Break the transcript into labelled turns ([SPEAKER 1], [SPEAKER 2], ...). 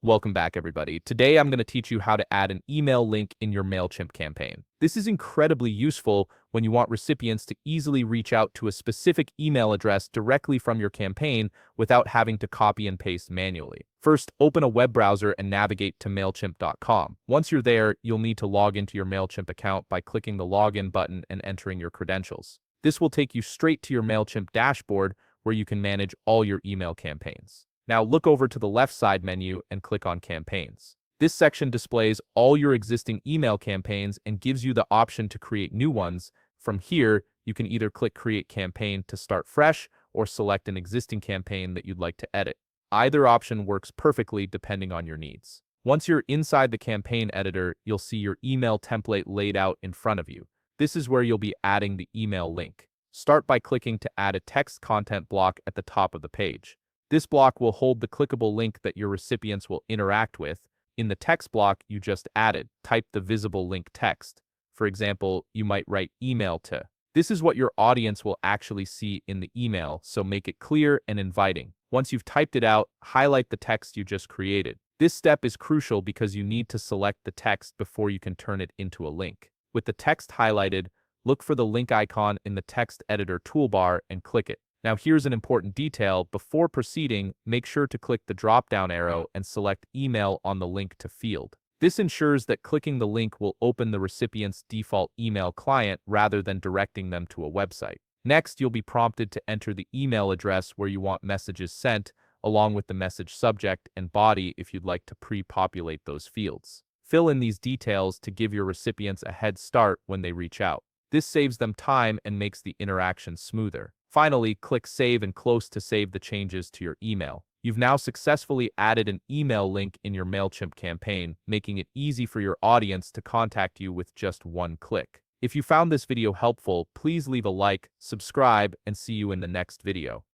[SPEAKER 1] Welcome back, everybody. Today, I'm going to teach you how to add an email link in your Mailchimp campaign. This is incredibly useful when you want recipients to easily reach out to a specific email address directly from your campaign without having to copy and paste manually. First, open a web browser and navigate to Mailchimp.com. Once you're there, you'll need to log into your Mailchimp account by clicking the Login button and entering your credentials. This will take you straight to your Mailchimp dashboard where you can manage all your email campaigns. Now look over to the left side menu and click on Campaigns. This section displays all your existing email campaigns and gives you the option to create new ones. From here, you can either click Create Campaign to start fresh or select an existing campaign that you'd like to edit. Either option works perfectly depending on your needs. Once you're inside the campaign editor, you'll see your email template laid out in front of you. This is where you'll be adding the email link. Start by clicking to add a text content block at the top of the page. This block will hold the clickable link that your recipients will interact with. In the text block you just added, type the visible link text. For example, you might write email to. This is what your audience will actually see in the email, so make it clear and inviting. Once you've typed it out, highlight the text you just created. This step is crucial because you need to select the text before you can turn it into a link. With the text highlighted, look for the link icon in the text editor toolbar and click it. Now here's an important detail. Before proceeding, make sure to click the drop-down arrow and select Email on the link to field. This ensures that clicking the link will open the recipient's default email client rather than directing them to a website. Next, you'll be prompted to enter the email address where you want messages sent, along with the message subject and body if you'd like to pre-populate those fields. Fill in these details to give your recipients a head start when they reach out. This saves them time and makes the interaction smoother. Finally, click Save and Close to save the changes to your email. You've now successfully added an email link in your Mailchimp campaign, making it easy for your audience to contact you with just one click. If you found this video helpful, please leave a like, subscribe, and see you in the next video.